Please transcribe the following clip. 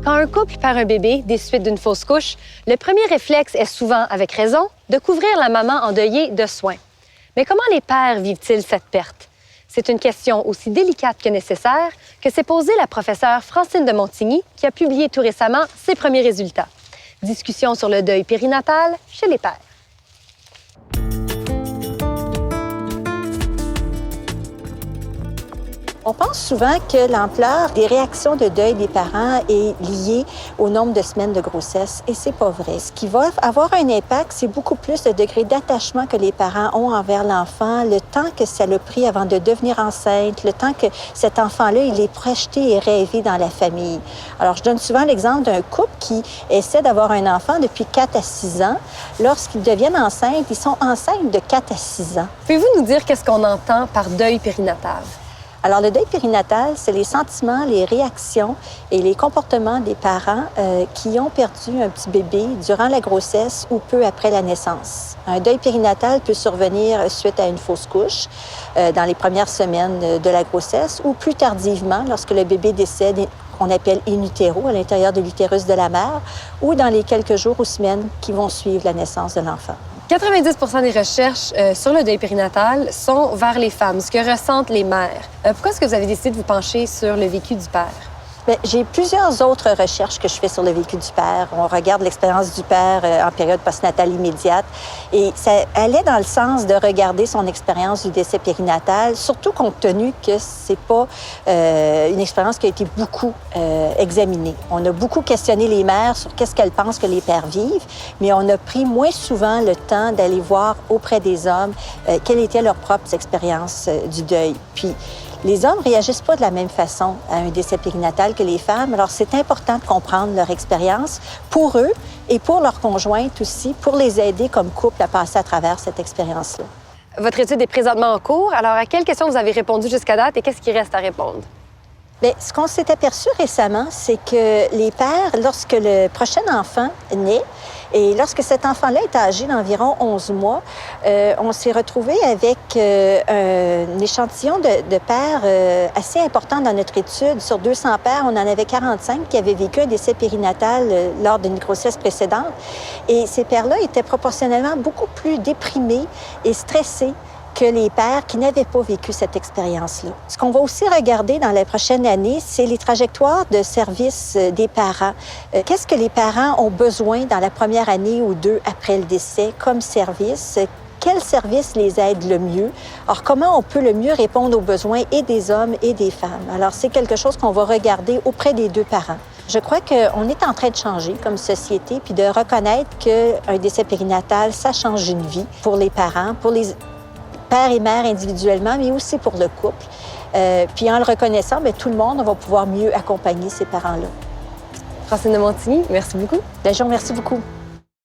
Quand un couple perd un bébé des suites d'une fausse couche, le premier réflexe est souvent, avec raison, de couvrir la maman endeuillée de soins. Mais comment les pères vivent-ils cette perte? C'est une question aussi délicate que nécessaire que s'est posée la professeure Francine de Montigny, qui a publié tout récemment ses premiers résultats. Discussion sur le deuil périnatal chez les pères. On pense souvent que l'ampleur des réactions de deuil des parents est liée au nombre de semaines de grossesse, et c'est pas vrai. Ce qui va avoir un impact, c'est beaucoup plus le degré d'attachement que les parents ont envers l'enfant, le temps que ça l'a pris avant de devenir enceinte, le temps que cet enfant-là, il est projeté et rêvé dans la famille. Alors, je donne souvent l'exemple d'un couple qui essaie d'avoir un enfant depuis 4 à 6 ans. Lorsqu'ils deviennent enceintes, ils sont enceintes de 4 à 6 ans. Pouvez-vous nous dire qu'est-ce qu'on entend par deuil périnatal? Alors, le deuil périnatal, c'est les sentiments, les réactions et les comportements des parents qui ont perdu un petit bébé durant la grossesse ou peu après la naissance. Un deuil périnatal peut survenir suite à une fausse couche dans les premières semaines de la grossesse ou plus tardivement lorsque le bébé décède, qu'on appelle in utero, à l'intérieur de l'utérus de la mère, ou dans les quelques jours ou semaines qui vont suivre la naissance de l'enfant. 90 des recherches sur le deuil périnatal sont vers les femmes, ce que ressentent les mères. Pourquoi est-ce que vous avez décidé de vous pencher sur le vécu du père? Bien, j'ai plusieurs autres recherches que je fais sur le vécu du père. On regarde l'expérience du père en période postnatale immédiate. Et ça allait dans le sens de regarder son expérience du décès périnatal, surtout compte tenu que c'est pas une expérience qui a été beaucoup examinée. On a beaucoup questionné les mères sur qu'est-ce qu'elles pensent que les pères vivent, mais on a pris moins souvent le temps d'aller voir auprès des hommes quelles étaient leurs propres expériences du deuil. Puis, les hommes ne réagissent pas de la même façon à un décès périnatal que les femmes. Alors, c'est important de comprendre leur expérience pour eux et pour leurs conjointes aussi, pour les aider comme couple à passer à travers cette expérience-là. Votre étude est présentement en cours. Alors, à quelles questions vous avez répondu jusqu'à date et qu'est-ce qui reste à répondre? Bien, ce qu'on s'est aperçu récemment, c'est que les pères, lorsque le prochain enfant naît, et lorsque cet enfant-là est âgé d'environ 11 mois, on s'est retrouvé avec un échantillon de pères assez important dans notre étude. Sur 200 pères, on en avait 45 qui avaient vécu un décès périnatal lors d'une grossesse précédente. Et ces pères-là étaient proportionnellement beaucoup plus déprimés et stressés que les pères qui n'avaient pas vécu cette expérience-là. Ce qu'on va aussi regarder dans la prochaine année, c'est les trajectoires de service des parents. Qu'est-ce que les parents ont besoin dans la première année ou 2 après le décès comme service? Quel service les aide le mieux? Alors, comment on peut le mieux répondre aux besoins et des hommes et des femmes? Alors, c'est quelque chose qu'on va regarder auprès des 2 parents. Je crois qu'on est en train de changer comme société, puis de reconnaître qu'un décès périnatal, ça change une vie pour les parents, pour les père et mère individuellement, mais aussi pour le couple. Puis en le reconnaissant, bien, tout le monde va pouvoir mieux accompagner ces parents-là. Francine de Montigny, merci beaucoup. Bien, je vous remercie beaucoup.